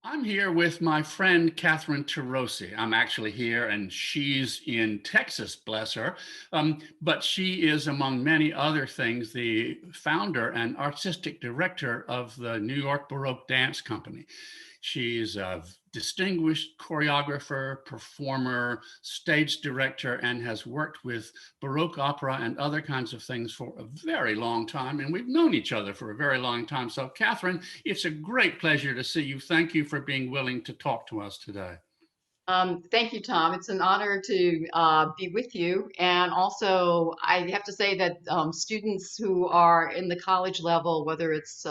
I'm here with my friend Catherine Turocy. I'm actually here, and she's in Texas, bless her. But she is, among many other things, the founder and artistic director of the New York Baroque Dance Company. She's a distinguished choreographer, performer, stage director, and has worked with Baroque opera and other kinds of things for a very long time. And we've known each other for a very long time. So, Catherine, it's a great pleasure to see you. Thank you for being willing to talk to us today. Thank you, Tom. It's an honor to be with you. And also, I have to say that students who are in the college level, whether it's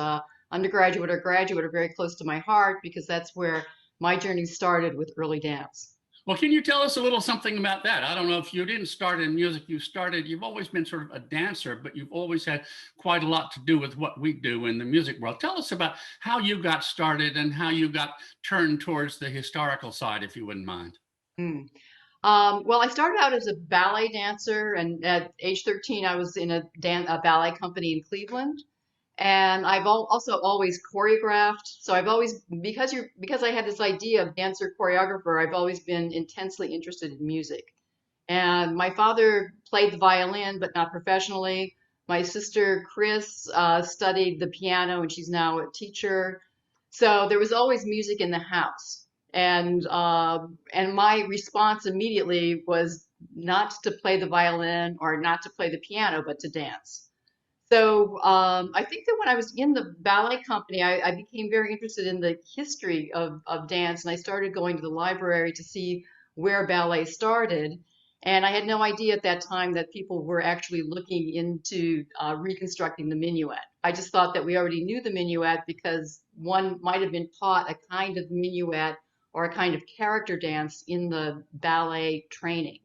undergraduate or graduate, are very close to my heart because that's where my journey started with early dance. Well, can you tell us a little something about that? I don't know if you didn't start in music, you've always been sort of a dancer, but you've always had quite a lot to do with what we do in the music world. Tell us about how you got started and how you got turned towards the historical side, if you wouldn't mind. Hmm. Well, I started out as a ballet dancer, and at age 13, I was in a ballet company in Cleveland. And also always choreographed. So I've always because I had this idea of dancer choreographer, I've always been intensely interested in music. And my father played the violin, but not professionally. My sister Chris studied the piano, and she's now a teacher. So there was always music in the house. And my response immediately was not to play the violin or not to play the piano, but to dance. So I think that when I was in the ballet company, I became very interested in the history of dance, and I started going to the library to see where ballet started. And I had no idea at that time that people were actually looking into reconstructing the minuet. I just thought that we already knew the minuet because one might have been taught a kind of minuet or a kind of character dance in the ballet training.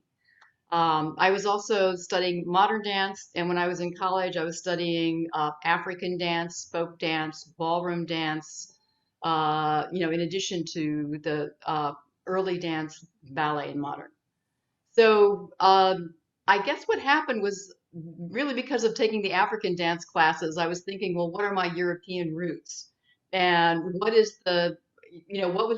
I was also studying modern dance, and when I was in college, I was studying African dance, folk dance, ballroom dance, in addition to the early dance, ballet, and modern. So I guess what happened was really because of taking the African dance classes, I was thinking, well, what are my European roots? And what was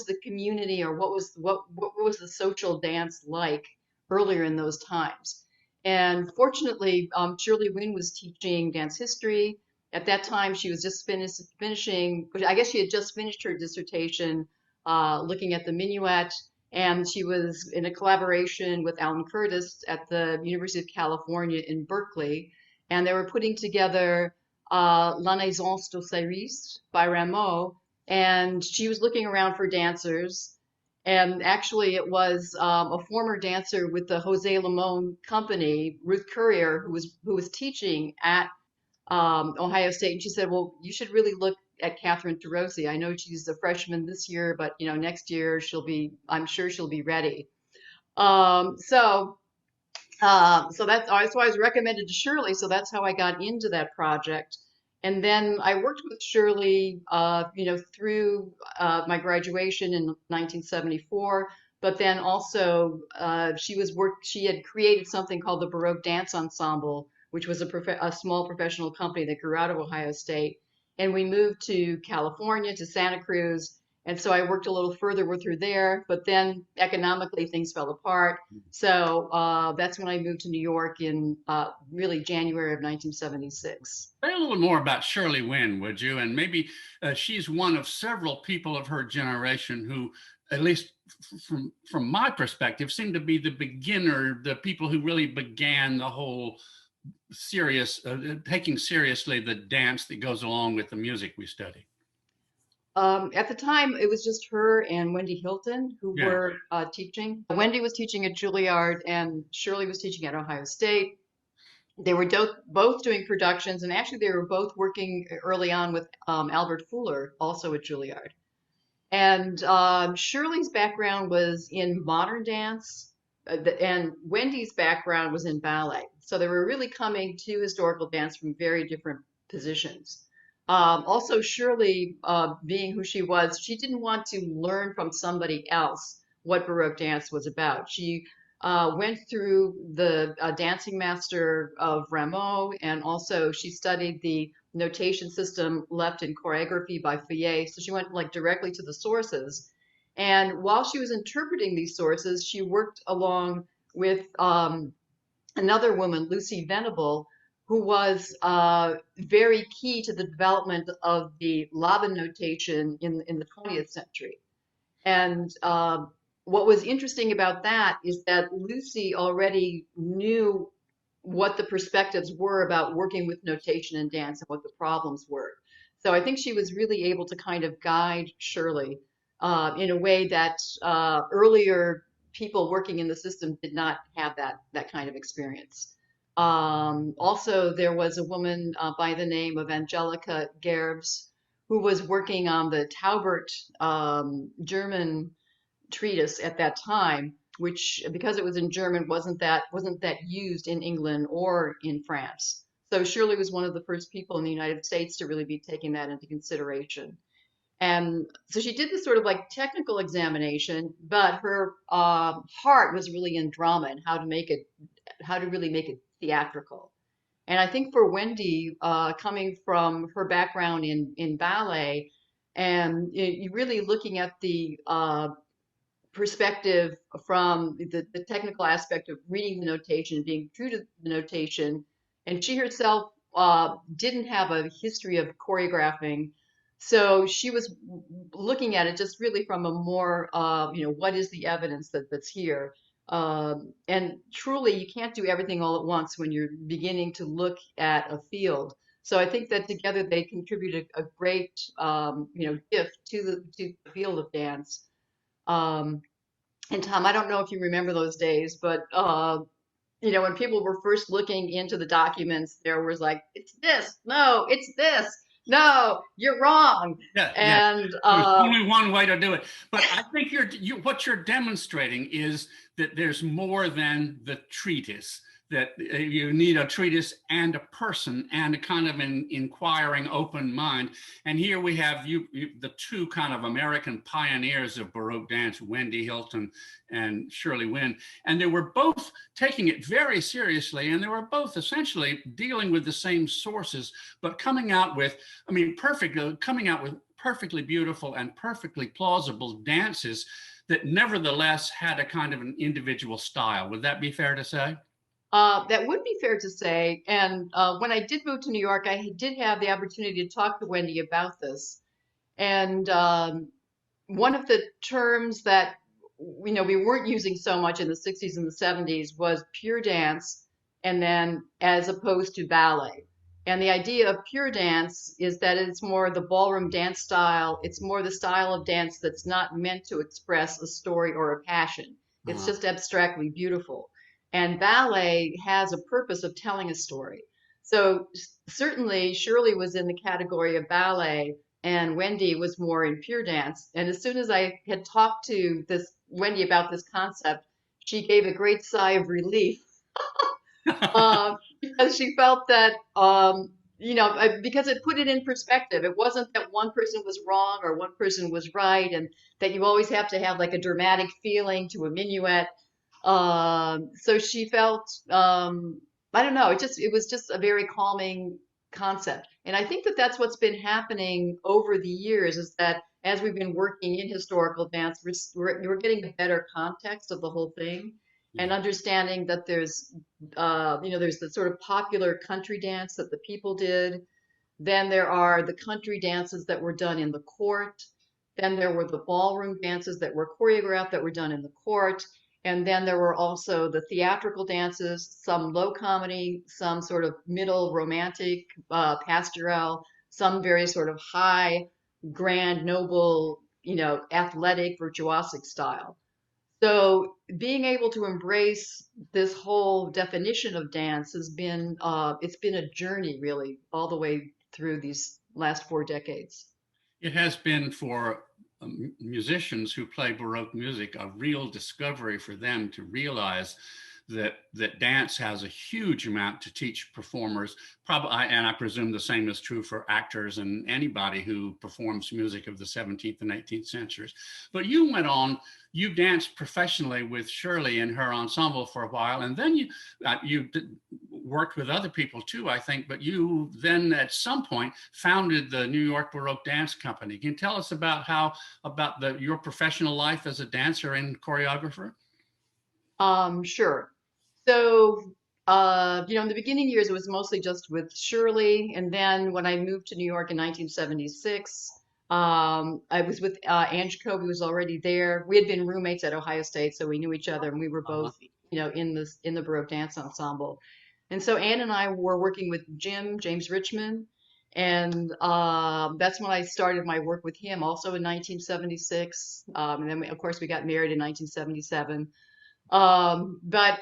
the community or what was the social dance like earlier in those times? And fortunately, Shirley Wynn was teaching dance history. At that time, she was just finishing, I guess she had just finished her dissertation looking at the minuet, and she was in a collaboration with Alan Curtis at the University of California in Berkeley, and they were putting together La Naissance d'Osiris by Rameau, and she was looking around for dancers. And actually, it was a former dancer with the Jose Limon Company, Ruth Courier, who was teaching at Ohio State, and she said, "Well, you should really look at Catherine Turocy. I know she's a freshman this year, but next year I'm sure she'll be ready." Um, so, so that's why I was recommended to Shirley. So that's how I got into that project. And then I worked with Shirley, through my graduation in 1974. But then also, she had created something called the Baroque Dance Ensemble, which was a small professional company that grew out of Ohio State. And we moved to California, to Santa Cruz. And so I worked a little further with her there, but then economically things fell apart. So that's when I moved to New York in really January of 1976. Say a little more about Shirley Wynn, would you? And maybe she's one of several people of her generation who, at least from my perspective, seem to be the beginner, the people who really began the whole taking seriously the dance that goes along with the music we study. At the time, it was just her and Wendy Hilton who Yeah. were teaching. Wendy was teaching at Juilliard, and Shirley was teaching at Ohio State. They were both doing productions, and actually, they were both working early on with Albert Fuller, also at Juilliard. And Shirley's background was in modern dance, and Wendy's background was in ballet. So they were really coming to historical dance from very different positions. Also, Shirley, being who she was, she didn't want to learn from somebody else what Baroque dance was about. She went through the dancing master of Rameau, and also she studied the notation system left in choreography by Feuillet. So she went like directly to the sources. And while she was interpreting these sources, she worked along with another woman, Lucy Venable, who was very key to the development of the Laban notation in the 20th century. And what was interesting about that is that Lucy already knew what the perspectives were about working with notation and dance and what the problems were. So I think she was really able to kind of guide Shirley in a way that earlier people working in the system did not have that kind of experience. Also, there was a woman by the name of Angelica Gerbs who was working on the Taubert German treatise at that time, which because it was in German wasn't that used in England or in France. So Shirley was one of the first people in the United States to really be taking that into consideration. And so she did this sort of like technical examination, but her heart was really in drama and how to really make it theatrical. And I think for Wendy, coming from her background in ballet, and you really looking at the perspective from the technical aspect of reading the notation, being true to the notation, and she herself didn't have a history of choreographing, so she was looking at it just really from a more, what is the evidence that's here? And truly, you can't do everything all at once when you're beginning to look at a field. So I think that together they contribute a great, gift to the field of dance. Um, and Tom, I don't know if you remember those days, but when people were first looking into the documents, there was like, it's this, no, it's this, no, you're wrong. Yeah, yeah. And There's only one way to do it. But I think what you're demonstrating is that there's more than the treatise, that you need a treatise and a person and a kind of an inquiring open mind. And here we have the two kind of American pioneers of Baroque dance, Wendy Hilton and Shirley Wynn. And they were both taking it very seriously, and they were both essentially dealing with the same sources, but coming out with perfectly beautiful and perfectly plausible dances that nevertheless had a kind of an individual style. Would that be fair to say? that would be fair to say. And when I did move to New York, I did have the opportunity to talk to Wendy about this. And one of the terms that we weren't using so much in the 60s and the 70s was pure dance, and then as opposed to ballet. And the idea of pure dance is that it's more the ballroom dance style. It's more the style of dance that's not meant to express a story or a passion. It's Uh, just abstractly beautiful. And ballet has a purpose of telling a story. So certainly Shirley was in the category of ballet, and Wendy was more in pure dance. And as soon as I had talked to this Wendy about this concept, she gave a great sigh of relief because she felt that because it put it in perspective. It wasn't that one person was wrong or one person was right, and that you always have to have like a dramatic feeling to a minuet. So she felt, I don't know, it was just a very calming concept. And I think that that's what's been happening over the years is that as we've been working in historical dance, we're getting a better context of the whole thing and yeah. understanding that there's the sort of popular country dance that the people did. Then there are the country dances that were done in the court. Then there were the ballroom dances that were choreographed that were done in the court. And then there were also the theatrical dances, some low comedy, some sort of middle romantic, pastoral, some very sort of high, grand, noble, athletic, virtuosic style. So being able to embrace this whole definition of dance it's been a journey really all the way through these last 4 decades. It has been for musicians who play Baroque music a real discovery for them to realize that dance has a huge amount to teach performers. Probably, and I presume the same is true for actors and anybody who performs music of the 17th and 18th centuries. But you went on, you danced professionally with Shirley in her ensemble for a while, and then you worked with other people too, I think. But you then at some point founded the New York Baroque Dance Company. Can you tell us about your professional life as a dancer and choreographer? Sure. So, in the beginning years, it was mostly just with Shirley. And then when I moved to New York in 1976, I was with Anne Jacoby, who was already there. We had been roommates at Ohio State, so we knew each other, and we were Uh-huh. both, in the Baroque dance ensemble. And so Anne and I were working with James Richmond, and that's when I started my work with him, also in 1976. And then, of course, we got married in 1977. But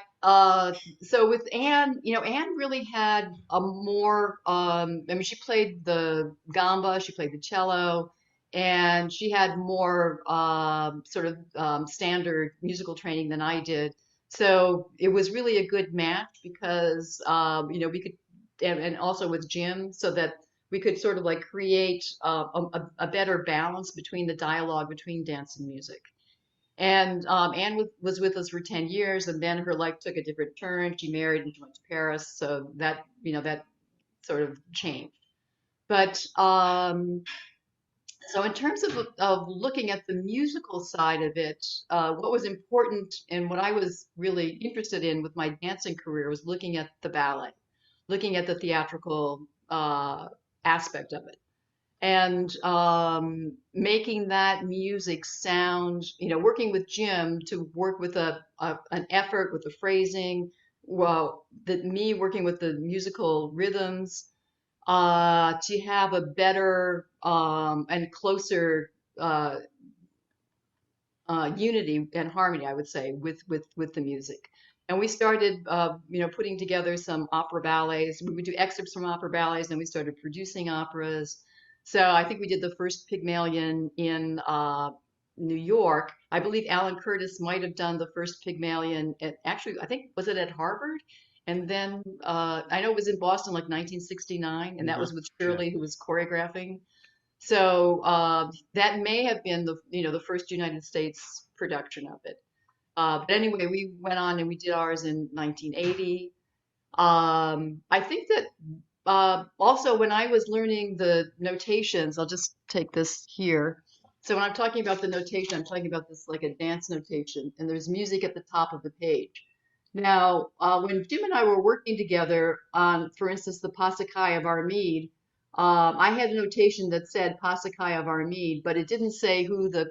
so with Anne, Anne really had a more, I mean, she played the gamba, she played the cello, and she had more sort of standard musical training than I did. So it was really a good match because, we could, and also with Jim, so that we could sort of like create a better balance between the dialogue between dance and music. And Anne was with us for 10 years, and then her life took a different turn. She married and she went to Paris, so that sort of changed. But so in terms of looking at the musical side of it, what was important and what I was really interested in with my dancing career was looking at the ballet, looking at the theatrical aspect of it and making that music sound, working with Jim to work with an effort with the phrasing, well, that me working with the musical rhythms, to have a better and closer uh, unity and harmony, I would say, with the music. And we started, putting together some opera ballets. We would do excerpts from opera ballets, and we started producing operas. So I think we did the first Pygmalion in New York. I believe Alan Curtis might have done the first Pygmalion at, actually, I think, was it at Harvard? And then I know it was in Boston like 1969, and that Uh-huh. was with Yeah. Shirley, who was choreographing. So that may have been the first United States production of it. But anyway, we went on and we did ours in 1980. I think that also when I was learning the notations, I'll just take this here. So when I'm talking about the notation, I'm talking about this like a dance notation, and there's music at the top of the page. Now, when Jim and I were working together on, for instance, the Passakai of Armide, I had a notation that said Passakai of Armide, but it didn't say who the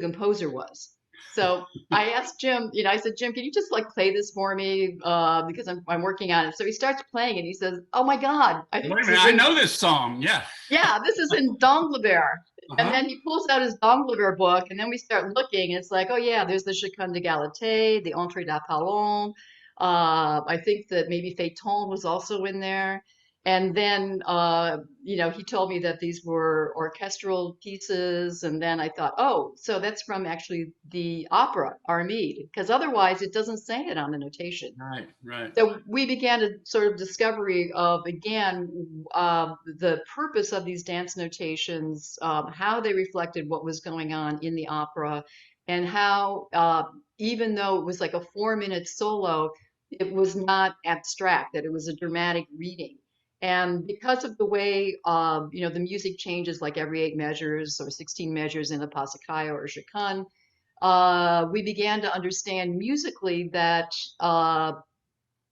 composer was. So I asked Jim, I said, Jim, can you just like play this for me? Because I'm working on it. So he starts playing and he says, oh my God, I think Wait a this minute, is I in, know this song. Yeah. yeah, this is in Danglebert. And Uh-huh. then he pulls out his Danglebert book and then we start looking and it's like, oh yeah, there's the Chacun d'Égalité, the Entrée d'Apollon. I think that maybe Phaeton was also in there. And then, he told me that these were orchestral pieces. And then I thought, oh, so that's from actually the opera, Armide, because otherwise it doesn't say it on the notation. Right, right. So we began a sort of discovery of, again, the purpose of these dance notations, how they reflected what was going on in the opera, and how, even though it was like a 4-minute solo, it was not abstract, that it was a dramatic reading. And because of the way, the music changes like every 8 measures or 16 measures in a Pasacaya or a Chaconne, we began to understand musically that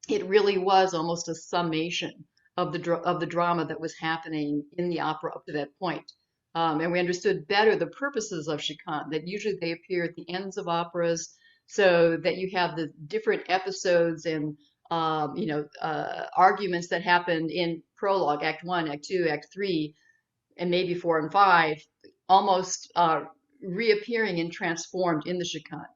it really was almost a summation of the drama that was happening in the opera up to that point. And we understood better the purposes of chaconne, that usually they appear at the ends of operas, so that you have the different episodes and arguments that happened in prologue, Act One, Act Two, Act Three, and maybe four and five, almost reappearing and transformed in the chaconne.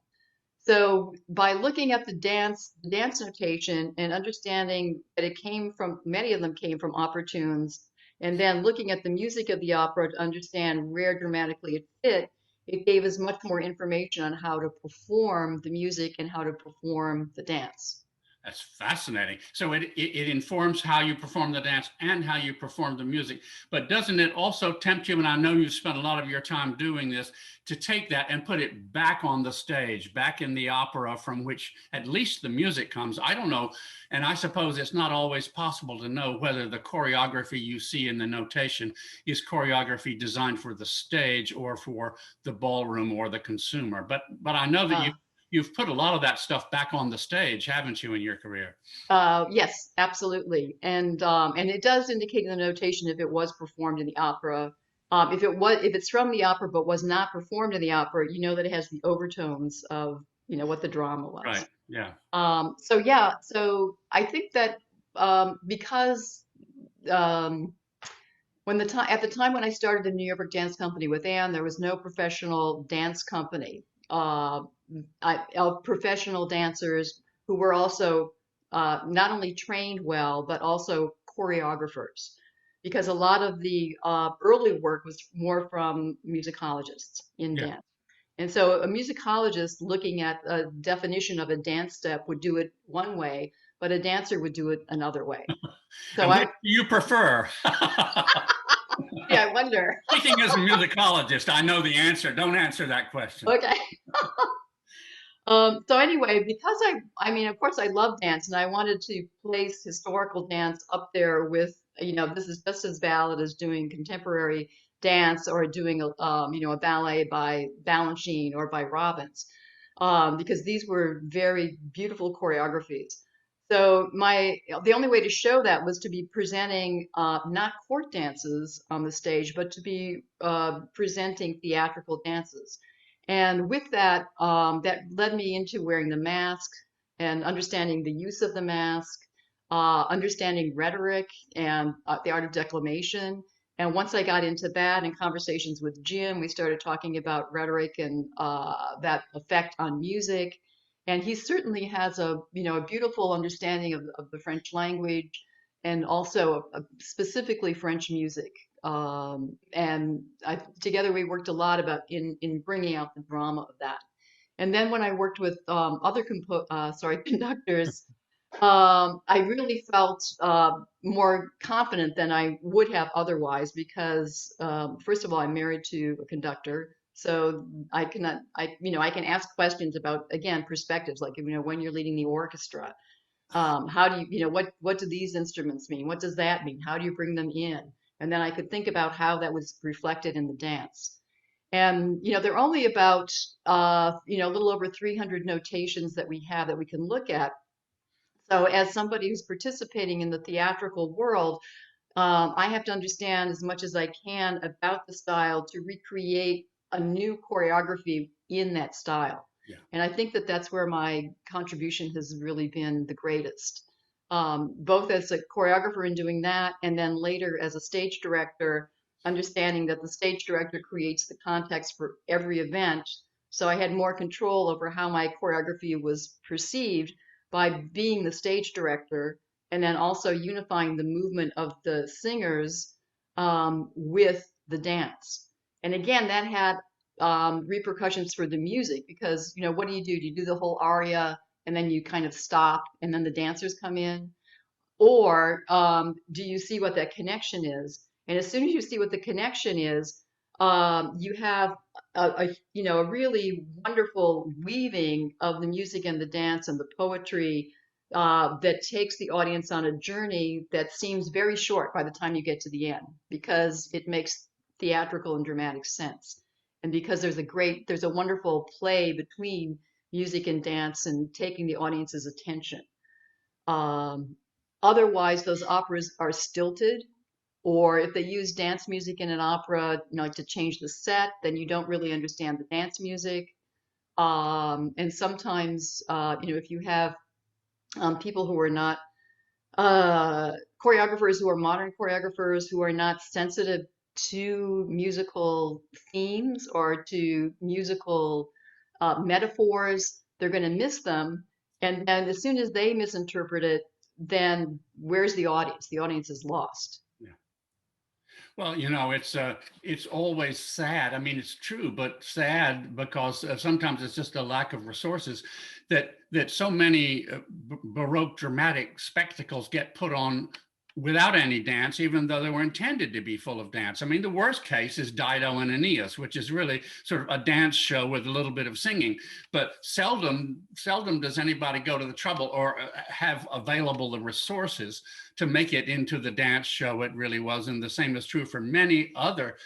So by looking at the dance notation and understanding that many of them came from opera tunes, and then looking at the music of the opera to understand where dramatically it fit, it gave us much more information on how to perform the music and how to perform the dance. That's fascinating. So it informs how you perform the dance and how you perform the music. But doesn't it also tempt you, and I know you've spent a lot of your time doing this, to take that and put it back on the stage, back in the opera from which at least the music comes? I don't know. And I suppose it's not always possible to know whether the choreography you see in the notation is choreography designed for the stage or for the ballroom or the consumer. But I know that Uh, you've put a lot of that stuff back on the stage, haven't you, in your career? yes, absolutely, and it does indicate in the notation if it was performed in the opera. If it's from the opera but was not performed in the opera, you know that it has the overtones of what the drama Right. was. Yeah. So yeah, so I think that because um, when the time at the time when I started the New York Dance Company with Anne, there was no professional dance company of professional dancers who were also not only trained well but also choreographers, because a lot of the early work was more from musicologists in Yeah. dance. And so a musicologist looking at a definition of a dance step would do it one way, but a dancer would do it another way. So And which do you prefer? yeah, I wonder. Speaking as a musicologist, I know the answer. Don't answer that question. Okay. So anyway, because I mean, of course, I love dance, and I wanted to place historical dance up there with, this is just as valid as doing contemporary dance or doing a ballet by Balanchine or by Robbins, because these were very beautiful choreographies. So the only way to show that was to be presenting not court dances on the stage, but to be presenting theatrical dances. And with that, that led me into wearing the mask and understanding the use of the mask, understanding rhetoric and the art of declamation. And once I got into that in conversations with Jim, we started talking about rhetoric and that effect on music. And he certainly has a beautiful understanding of the French language and also specifically French music. Together we worked a lot about in bringing out the drama of that. And then when I worked with conductors, I really felt more confident than I would have otherwise because, first of all, I'm married to a conductor, so I can ask questions about, again, perspectives, like, when you're leading the orchestra, how do what do these instruments mean? What does that mean? How do you bring them in? And then I could think about how that was reflected in the dance. And, there are only about, a little over 300 notations that we have that we can look at. So, as somebody who's participating in the theatrical world, I have to understand as much as I can about the style to recreate a new choreography in that style. Yeah. And I think that that's where my contribution has really been the greatest, both as a choreographer in doing that, and then later as a stage director, understanding that the stage director creates the context for every event. So I had more control over how my choreography was perceived by being the stage director and then also unifying the movement of the singers with the dance. And again, that had repercussions for the music because, what do? Do you do the whole aria and then you kind of stop and then the dancers come in? Or do you see what that connection is? And as soon as you see what the connection is, you have a really wonderful weaving of the music and the dance and the poetry that takes the audience on a journey that seems very short by the time you get to the end because it makes theatrical and dramatic sense. And because there's a wonderful play between music and dance and taking the audience's attention. Um, Otherwise, those operas are stilted, or if they use dance music in an opera, like to change the set, then you don't really understand the dance music. And sometimes, if you have people who are not choreographers who are modern choreographers who are not sensitive to musical themes or to musical metaphors, they're going to miss them. And as soon as they misinterpret it, then where's the audience? The audience is lost. Yeah. Well, it's always sad. I mean, it's true, but sad because sometimes it's just a lack of resources that so many Baroque dramatic spectacles get put on without any dance, even though they were intended to be full of dance. I mean, the worst case is Dido and Aeneas, which is really sort of a dance show with a little bit of singing. But seldom does anybody go to the trouble or have available the resources to make it into the dance show it really was. And the same is true for many other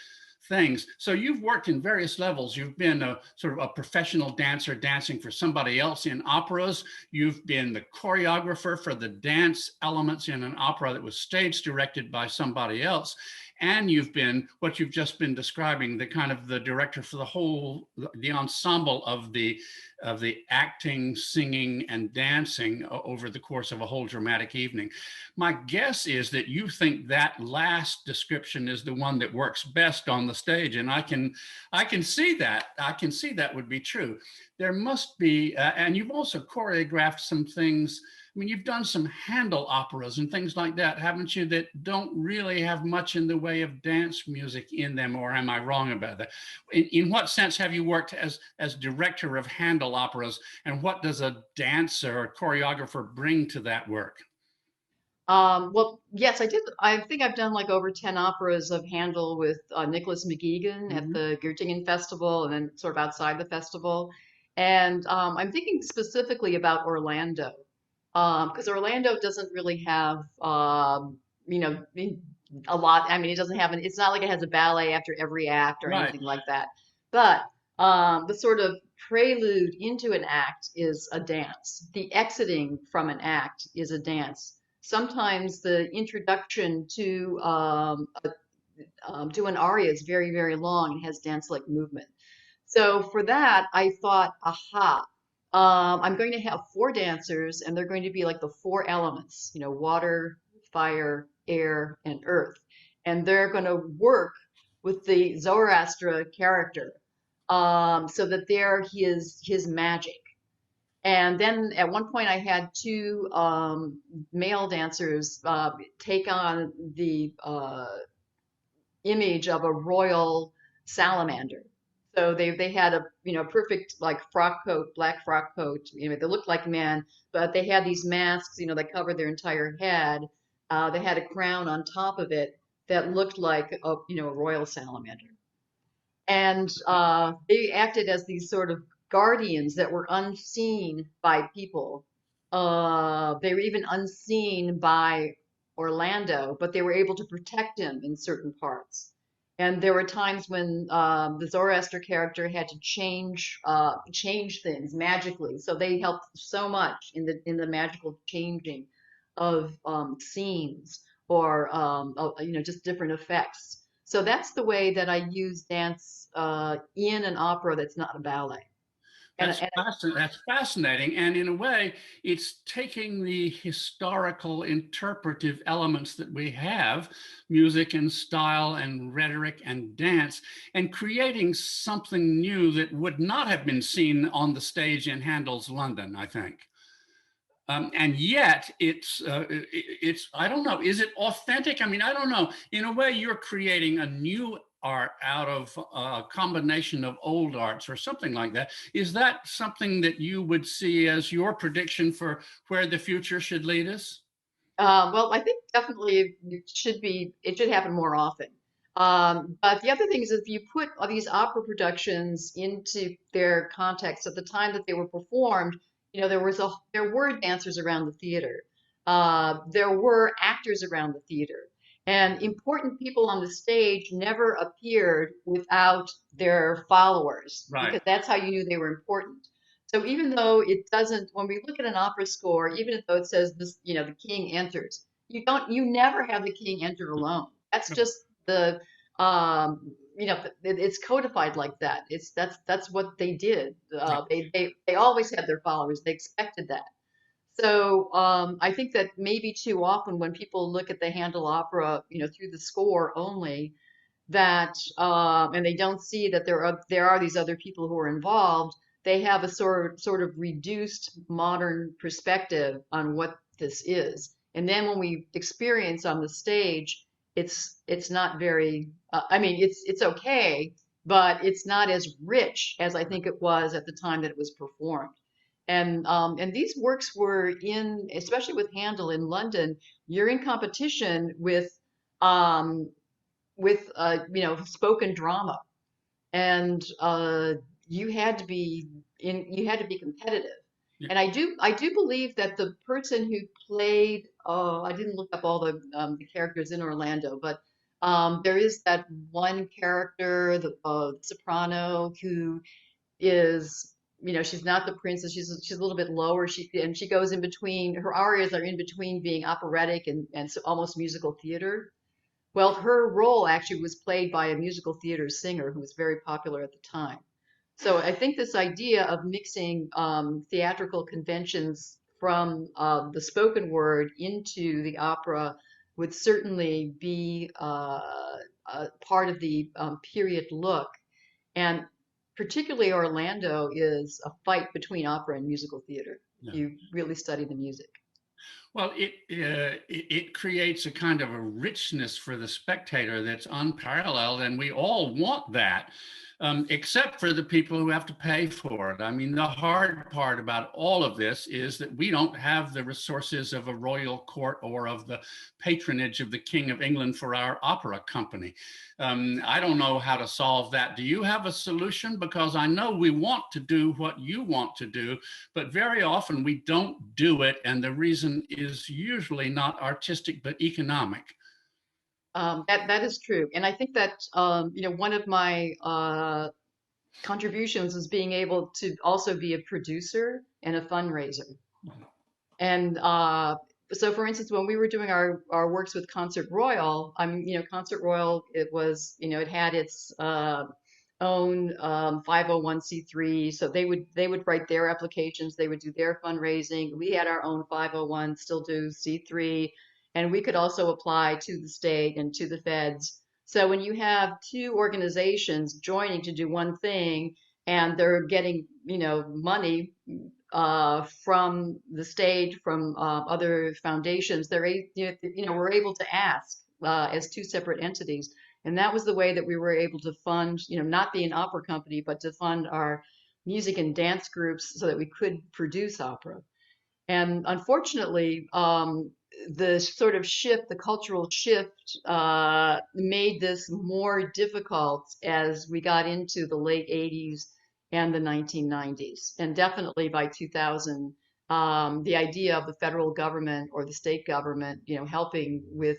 things. So you've worked in various levels. You've been a sort of a professional dancer dancing for somebody else in operas. You've been the choreographer for the dance elements in an opera that was stage directed by somebody else. And you've been what you've just been describing, the kind of the director for the ensemble of the acting, singing, and dancing over the course of a whole dramatic evening. My guess is that you think that last description is the one that works best on the stage, and I can see that. I can see that would be true. There must be, and you've also choreographed some things. I mean, you've done some Handel operas and things like that, haven't you, that don't really have much in the way of dance music in them, or am I wrong about that? In what sense have you worked as director of Handel operas, and what does a dancer or choreographer bring to that work? Well, yes, I did. I think I've done like over 10 operas of Handel with Nicholas McGeegan at Mhm. the Göttingen Festival and then sort of outside the festival. And I'm thinking specifically about Orlando, because Orlando doesn't really have, you know, a lot. I mean, it doesn't have it's not like it has a ballet after every act or Right. anything like that. But the sort of prelude into an act is a dance. The exiting from an act is a dance. Sometimes the introduction to an aria is very, very long and has dance-like movement. So for that, I thought, aha, I'm going to have four dancers, and they're going to be like the four elements, water, fire, air, and earth. And they're going to work with the Zoroaster character, so that they're his magic. And then at one point, I had two male dancers take on the image of a royal salamander. So they had a perfect like frock coat, black frock coat. They looked like men, but they had these masks, that covered their entire head. They had a crown on top of it that looked like a royal salamander. And they acted as these sort of guardians that were unseen by people. They were even unseen by Orlando, but they were able to protect him in certain parts. And there were times when the Zoroaster character had to change things magically. So they helped so much in the magical changing of scenes or just different effects. So that's the way that I use dance in an opera that's not a ballet. And, and That's fascinating. And in a way, it's taking the historical interpretive elements that we have, music and style and rhetoric and dance, and creating something new that would not have been seen on the stage in Handel's London, I think. And yet it's I don't know, is it authentic? I mean, I don't know. In a way, you're creating a new art out of a combination of old arts or something like that. Is that something that you would see as your prediction for where the future should lead us? well, I think definitely it should happen more often. But the other thing is if you put all these opera productions into their context at the time that they were performed, there were dancers around the theater. There were actors around the theater. And important people on the stage never appeared without their followers Right. because that's how you knew they were important. So even though it doesn't, when we look at an opera score, even though it says this, the king enters, you never have the king enter alone. That's just it's codified like that. That's what they did. Yeah. They always had their followers. They expected that. So I think that maybe too often when people look at the Handel opera, through the score only, that and they don't see that there are these other people who are involved, they have a sort of reduced modern perspective on what this is. And then when we experience on the stage, it's not very. I mean, it's okay, but it's not as rich as I think it was at the time that it was performed. And these works were in, especially with Handel in London, you're in competition um, spoken drama, and you had to be competitive. Yeah. And I do believe that the person who played, oh, I didn't look up all the characters in Orlando, but there is that one character, the soprano, who is, she's not the princess. She's a little bit lower. She goes in between. Her arias are in between being operatic and so almost musical theater. Well, her role actually was played by a musical theater singer who was very popular at the time. So I think this idea of mixing theatrical conventions from the spoken word into the opera would certainly be a part of the period look. And particularly Orlando is a fight between opera and musical theater. Yeah. You really study the music. Well, it creates a kind of a richness for the spectator that's unparalleled, and we all want that, except for the people who have to pay for it. I mean, the hard part about all of this is that we don't have the resources of a royal court or of the patronage of the King of England for our opera company. I don't know how to solve that. Do you have a solution? Because I know we want to do what you want to do, but very often we don't do it, and the reason is usually not artistic but economic. That is true, and I think that one of my contributions is being able to also be a producer and a fundraiser. And so, for instance, when we were doing our works with Concert Royal, Concert Royal, it had its own 501c3, so they would write their applications, they would do their fundraising. We had our own 501, still do C3, and we could also apply to the state and to the feds. So when you have two organizations joining to do one thing and they're getting, money from the state, from other foundations, we're able to ask as two separate entities. And that was the way that we were able to fund, not be an opera company, but to fund our music and dance groups so that we could produce opera. And unfortunately, the sort of shift, the cultural shift, made this more difficult as we got into the late 80s and the 1990s. And definitely by 2000, the idea of the federal government or the state government, helping with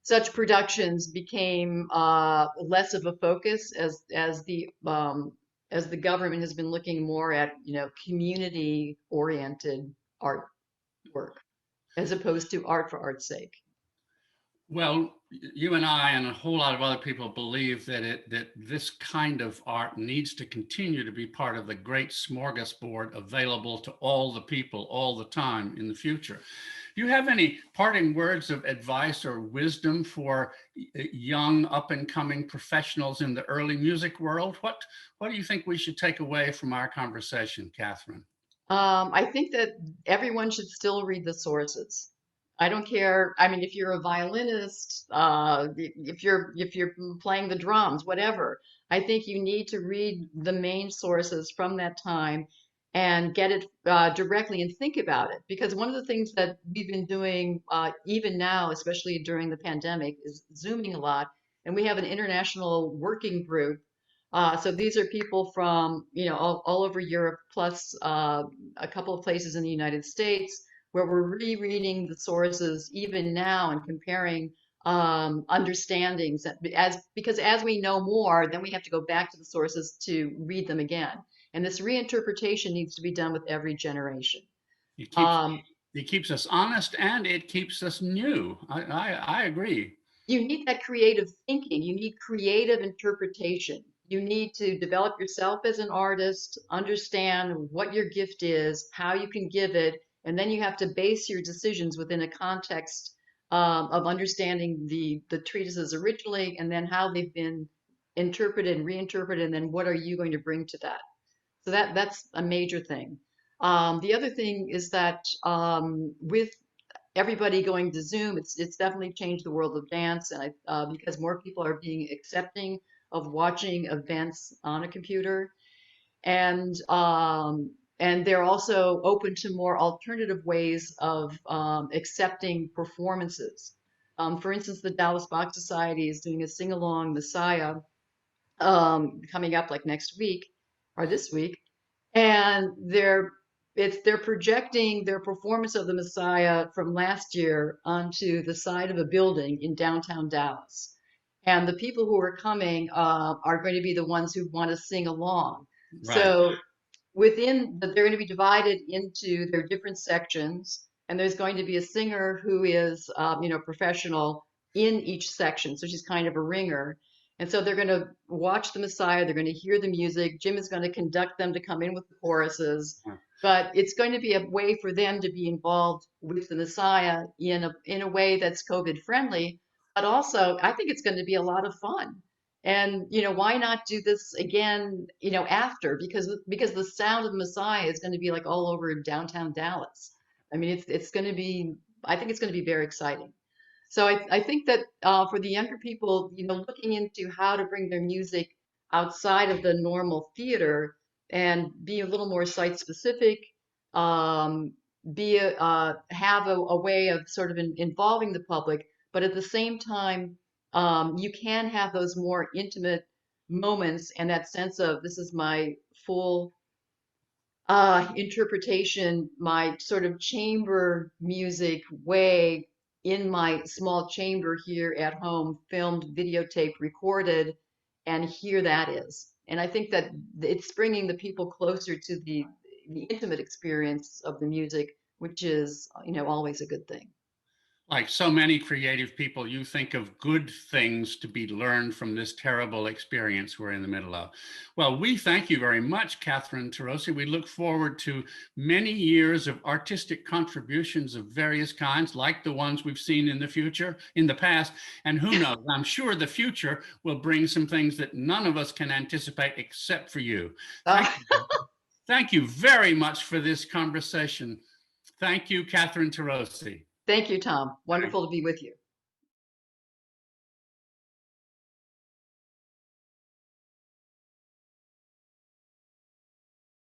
such productions became less of a focus as the government has been looking more at community oriented art work as opposed to art for art's sake. Well, you and I and a whole lot of other people believe that this kind of art needs to continue to be part of the great smorgasbord available to all the people all the time in the future. Do you have any parting words of advice or wisdom for young up and coming professionals in the early music world? What do you think we should take away from our conversation, Catherine? I think that everyone should still read the sources. I don't care. I mean, if you're a violinist, if you're playing the drums, whatever, I think you need to read the main sources from that time and get it directly and think about it. Because one of the things that we've been doing, even now, especially during the pandemic, is Zooming a lot. And we have an international working group. So these are people from, all over Europe, plus a couple of places in the United States, where we're rereading the sources even now and comparing understandings. Because as we know more, then we have to go back to the sources to read them again. And this reinterpretation needs to be done with every generation. It keeps Um, it keeps us honest and it keeps us new. I agree. you need that creative thinking. You need creative interpretation. You need to develop yourself as an artist, understand what your gift is, how you can give it, and then you have to base your decisions within a context of understanding the treatises originally, and then how they've been interpreted and reinterpreted, and then what are you going to bring to that. So that's a major thing. The other thing is that with everybody going to Zoom, it's definitely changed the world of dance, and because more people are being accepting of watching events on a computer, and they're also open to more alternative ways of accepting performances. For instance, the Dallas Bach Society is doing a sing-along Messiah coming up like next week or this week, and they're projecting their performance of the Messiah from last year onto the side of a building in downtown Dallas. And the people who are coming are going to be the ones who want to sing along. Right. So they're going to be divided into their different sections, and there's going to be a singer who is, professional in each section. So she's kind of a ringer. And so they're going to watch the Messiah. They're going to hear the music. Jim is going to conduct them to come in with the choruses. But it's going to be a way for them to be involved with the Messiah in a way that's COVID friendly. But also, I think it's going to be a lot of fun. And why not do this again, after? Because the sound of Messiah is going to be like all over downtown Dallas. I mean, it's going to be. I think it's going to be very exciting. So I think that for the younger people, looking into how to bring their music outside of the normal theater and be a little more site specific, have a way of sort of involving the public, but at the same time, you can have those more intimate moments and that sense of this is my full interpretation, my sort of chamber music way in my small chamber here at home, filmed, videotaped, recorded, and here that is. And I think that it's bringing the people closer to the intimate experience of the music, which is, always a good thing. Like so many creative people, you think of good things to be learned from this terrible experience we're in the middle of. Well, we thank you very much, Catherine Turocy. We look forward to many years of artistic contributions of various kinds, like the ones we've seen in the past. And who knows, I'm sure the future will bring some things that none of us can anticipate except for you. Thank you very much for this conversation. Thank you, Catherine Turocy. Thank you, Tom. Wonderful to be with you.